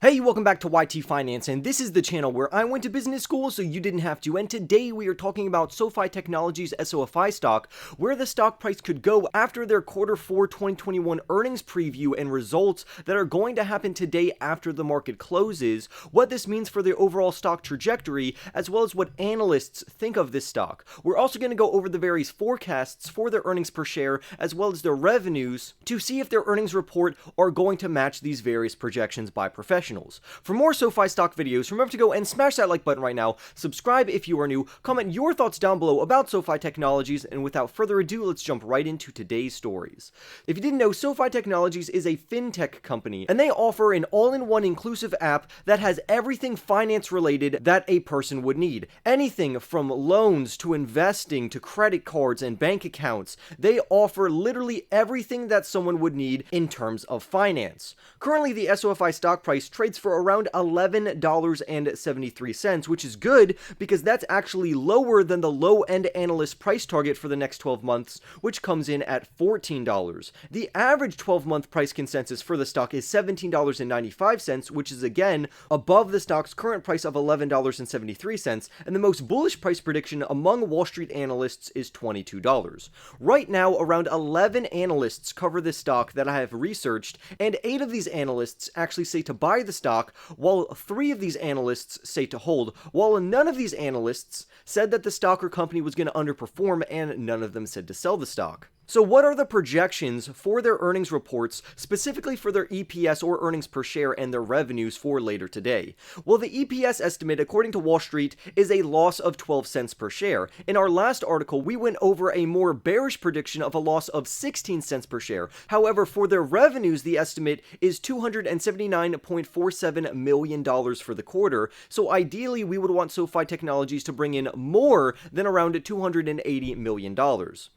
Hey, welcome back to YT Finance, and this is the channel where I went to business school so you didn't have to, and today we are talking about SoFi Technologies SOFI stock, where the stock price could go after their Q4 2021 earnings preview and results that are going to happen today after the market closes, what this means for the overall stock trajectory, as well as what analysts think of this stock. We're also going to go over the various forecasts for their earnings per share, as well as their revenues, to see if their earnings report are going to match these various projections by professionals. For more SoFi stock videos, remember to go and smash that like button right now, subscribe if you are new, comment your thoughts down below about SoFi Technologies, and without further ado, let's jump right into today's stories. If you didn't know, SoFi Technologies is a fintech company, and they offer an all-in-one inclusive app that has everything finance related that a person would need. Anything from loans to investing to credit cards and bank accounts. They offer literally everything that someone would need in terms of finance. Currently, the SOFI stock price trades for around $11.73, which is good because that's actually lower than the low-end analyst price target for the next 12 months, which comes in at $14. The average 12-month price consensus for the stock is $17.95, which is again above the stock's current price of $11.73, and the most bullish price prediction among Wall Street analysts is $22. Right now, around 11 analysts cover this stock that I have researched, and 8 of these analysts actually say to buy the stock, while 3 of these analysts say to hold, while none of these analysts said that the stock or company was going to underperform, and none of them said to sell the stock. So what are the projections for their earnings reports, specifically for their EPS or earnings per share and their revenues for later today? Well, the EPS estimate, according to Wall Street, is a loss of 12 cents per share. In our last article, we went over a more bearish prediction of a loss of 16 cents per share. However, for their revenues, the estimate is $279.47 million for the quarter. So ideally, we would want SoFi Technologies to bring in more than around $280 million.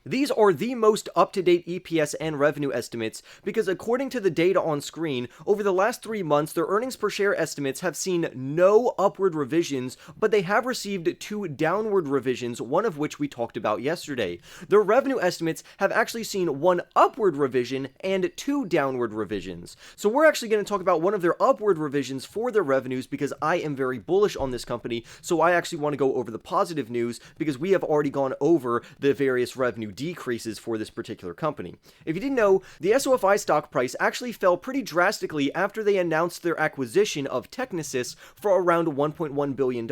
These are the most up-to-date EPS and revenue estimates because according to the data on screen, over the last 3 months, their earnings per share estimates have seen no upward revisions, but they have received 2 downward revisions, one of which we talked about yesterday. Their revenue estimates have actually seen 1 upward revision and 2 downward revisions. So we're actually going to talk about one of their upward revisions for their revenues because I am very bullish on this company, so I actually want to go over the positive news because we have already gone over the various revenue decreases for this particular company. If you didn't know, the SOFI stock price actually fell pretty drastically after they announced their acquisition of Technisys for around $1.1 billion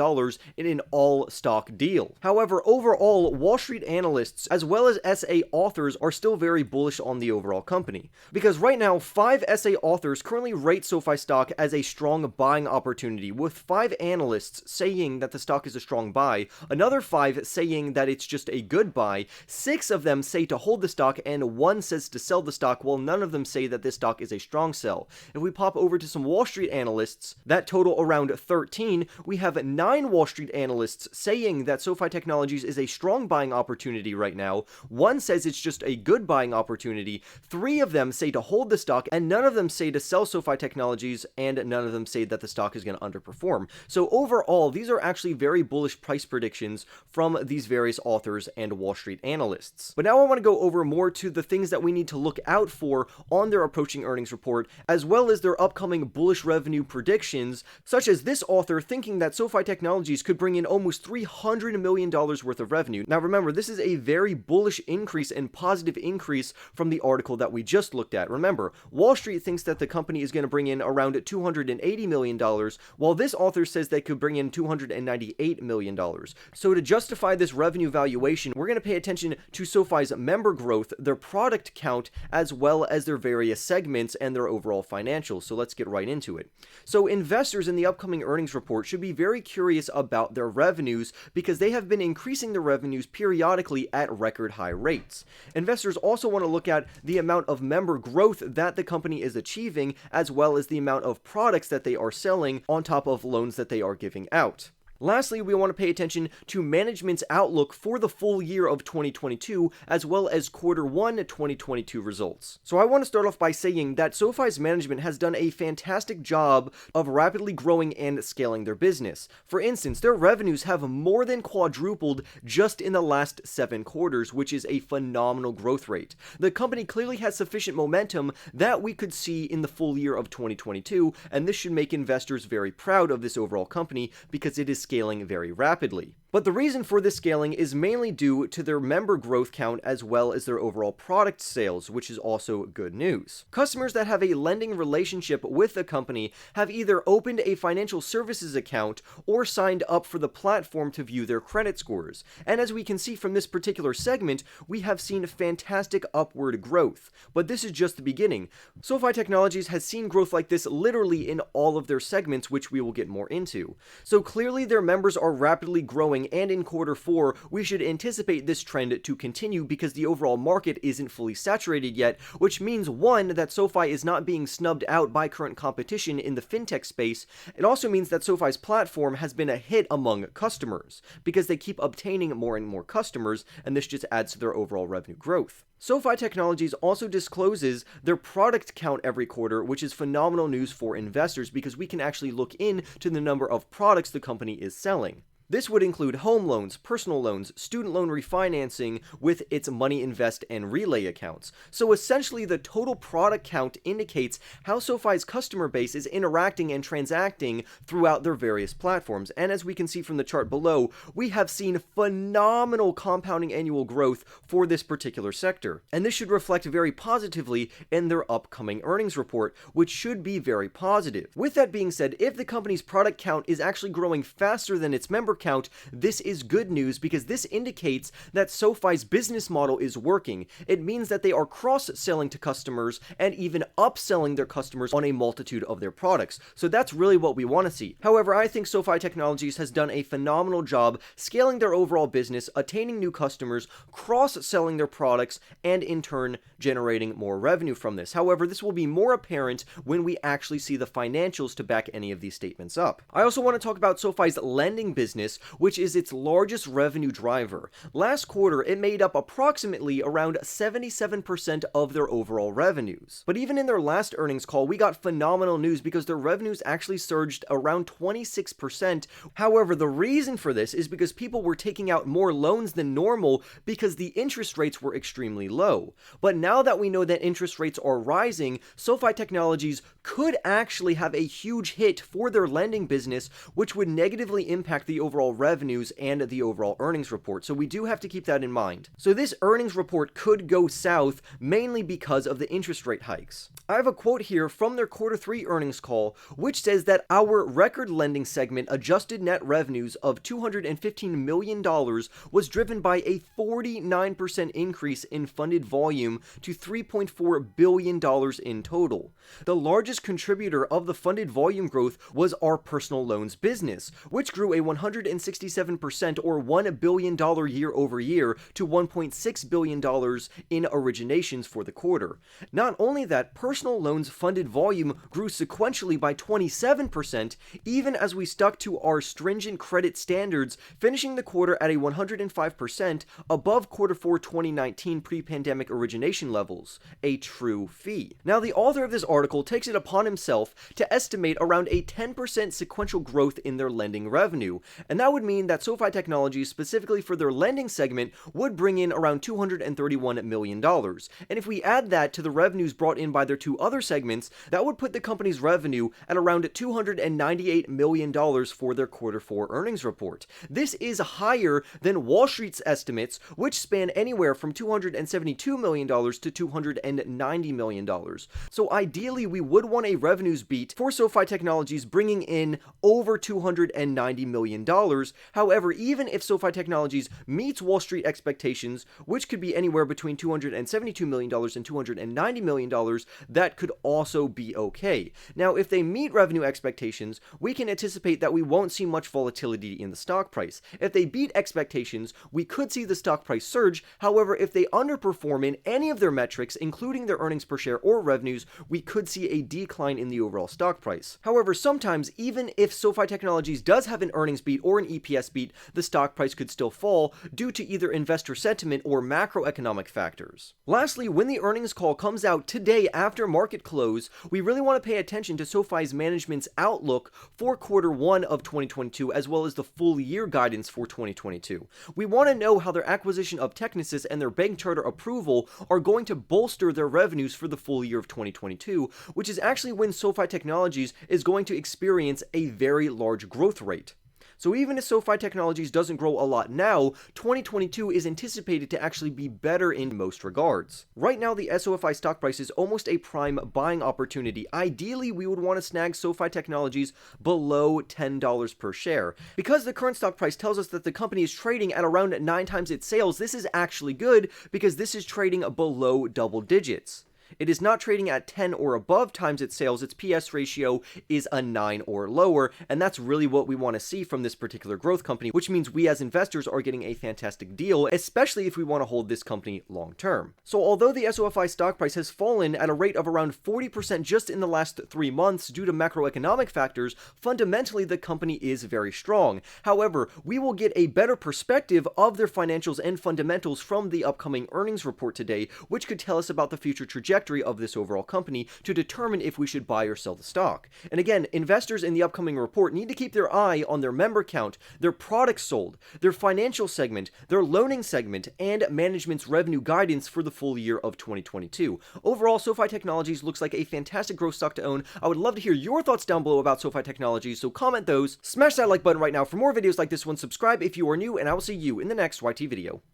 in an all-stock deal. However, overall, Wall Street analysts as well as SA authors are still very bullish on the overall company. Because right now, 5 SA authors currently rate SoFi stock as a strong buying opportunity, with 5 analysts saying that the stock is a strong buy, another 5 saying that it's just a good buy, 6 of them say to hold the stock, and 1 says to sell the stock, while none of them say that this stock is a strong sell. If we pop over to some Wall Street analysts, that total around 13, we have 9 Wall Street analysts saying that SoFi Technologies is a strong buying opportunity right now, 1 says it's just a good buying opportunity, 3 of them say to hold the stock, and none of them say to sell SoFi Technologies, and none of them say that the stock is going to underperform. So overall, these are actually very bullish price predictions from these various authors and Wall Street analysts. But now I want to go over more to the things that we need to look out for on their approaching earnings report, as well as their upcoming bullish revenue predictions, such as this author thinking that SoFi Technologies could bring in almost $300 million worth of revenue. Now remember, this is a very bullish increase and positive increase from the article that we just looked at. Remember, Wall Street thinks that the company is going to bring in around $280 million, while this author says they could bring in $298 million. So to justify this revenue valuation, we're going to pay attention to SoFi's member growth, their product count, as well as their various segments and their overall financials. So let's get right into it. So investors in the upcoming earnings report should be very curious about their revenues because they have been increasing their revenues periodically at record high rates. Investors also want to look at the amount of member growth that the company is achieving, as well as the amount of products that they are selling on top of loans that they are giving out. Lastly, we want to pay attention to management's outlook for the full year of 2022, as well as Q1 2022 results. So I want to start off by saying that SoFi's management has done a fantastic job of rapidly growing and scaling their business. For instance, their revenues have more than quadrupled just in the last 7 quarters, which is a phenomenal growth rate. The company clearly has sufficient momentum that we could see in the full year of 2022, and this should make investors very proud of this overall company because it is scaling very rapidly. But the reason for this scaling is mainly due to their member growth count as well as their overall product sales, which is also good news. Customers that have a lending relationship with the company have either opened a financial services account or signed up for the platform to view their credit scores. And as we can see from this particular segment, we have seen fantastic upward growth. But this is just the beginning. SoFi Technologies has seen growth like this literally in all of their segments, which we will get more into. So clearly their members are rapidly growing, and in Q4, we should anticipate this trend to continue because the overall market isn't fully saturated yet, which means, one, that SoFi is not being snubbed out by current competition in the fintech space. It also means that SoFi's platform has been a hit among customers because they keep obtaining more and more customers, and this just adds to their overall revenue growth. SoFi Technologies also discloses their product count every quarter, which is phenomenal news for investors because we can actually look into the number of products the company is selling. This would include home loans, personal loans, student loan refinancing with its Money Invest and Relay accounts. So essentially the total product count indicates how SoFi's customer base is interacting and transacting throughout their various platforms. And as we can see from the chart below, we have seen phenomenal compounding annual growth for this particular sector. And this should reflect very positively in their upcoming earnings report, which should be very positive. With that being said, if the company's product count is actually growing faster than its member count, this is good news because this indicates that SoFi's business model is working. It means that they are cross-selling to customers and even upselling their customers on a multitude of their products. So that's really what we want to see. However, I think SoFi Technologies has done a phenomenal job scaling their overall business, attaining new customers, cross-selling their products, and in turn generating more revenue from this. However, this will be more apparent when we actually see the financials to back any of these statements up. I also want to talk about SoFi's lending business, which is its largest revenue driver. Last quarter, it made up approximately around 77% of their overall revenues. But even in their last earnings call, we got phenomenal news because their revenues actually surged around 26%. However, the reason for this is because people were taking out more loans than normal because the interest rates were extremely low. But now that we know that interest rates are rising, SoFi Technologies could actually have a huge hit for their lending business, which would negatively impact the overall revenues and the overall earnings report. So we do have to keep that in mind. So this earnings report could go south mainly because of the interest rate hikes. I have a quote here from their Q3 earnings call, which says that our record lending segment adjusted net revenues of $215 million was driven by a 49% increase in funded volume to $3.4 billion in total. The largest contributor of the funded volume growth was our personal loans business, which grew a 167% or $1 billion year over year to $1.6 billion in originations for the quarter. Not only that, personal loans funded volume grew sequentially by 27%, even as we stuck to our stringent credit standards, finishing the quarter at a 105% above Q4 2019 pre-pandemic origination levels, a true feat. Now, the author of this article takes it upon himself to estimate around a 10% sequential growth in their lending revenue, and that would mean that SoFi Technologies, specifically for their lending segment, would bring in around $231 million. And if we add that to the revenues brought in by their two other segments, that would put the company's revenue at around $298 million for their Q4 earnings report. This is higher than Wall Street's estimates, which span anywhere from $272 million to $290 million. So ideally, we would want a revenues beat for SoFi Technologies bringing in over $290 million. However, even if SoFi Technologies meets Wall Street expectations, which could be anywhere between $272 million and $290 million, that could also be okay. Now, if they meet revenue expectations, we can anticipate that we won't see much volatility in the stock price. If they beat expectations, we could see the stock price surge. However, if they underperform in any of their metrics, including their earnings per share or revenues, we could see a decline in the overall stock price. However, sometimes, even if SoFi Technologies does have an earnings beat or for an EPS beat, the stock price could still fall due to either investor sentiment or macroeconomic factors. Lastly, when the earnings call comes out today after market close, we really want to pay attention to SoFi's management's outlook for Q1 of 2022 as well as the full year guidance for 2022. We want to know how their acquisition of Technisys and their bank charter approval are going to bolster their revenues for the full year of 2022, which is actually when SoFi Technologies is going to experience a very large growth rate. So even if SoFi Technologies doesn't grow a lot now, 2022 is anticipated to actually be better in most regards. Right now, the SOFI stock price is almost a prime buying opportunity. Ideally, we would want to snag SoFi Technologies below $10 per share. Because the current stock price tells us that the company is trading at around 9 times its sales, this is actually good because this is trading below double digits. It is not trading at 10 or above times its sales. Its PS ratio is a 9 or lower, and that's really what we want to see from this particular growth company, which means we as investors are getting a fantastic deal, especially if we want to hold this company long term. So although the SOFI stock price has fallen at a rate of around 40% just in the last 3 months due to macroeconomic factors, fundamentally the company is very strong. However, we will get a better perspective of their financials and fundamentals from the upcoming earnings report today, which could tell us about the future trajectory of this overall company to determine if we should buy or sell the stock. And again, investors in the upcoming report need to keep their eye on their member count, their products sold, their financial segment, their loaning segment, and management's revenue guidance for the full year of 2022. Overall, SoFi Technologies looks like a fantastic growth stock to own. I would love to hear your thoughts down below about SoFi Technologies, so comment those, smash that like button right now for more videos like this one, subscribe if you are new, and I will see you in the next YT video.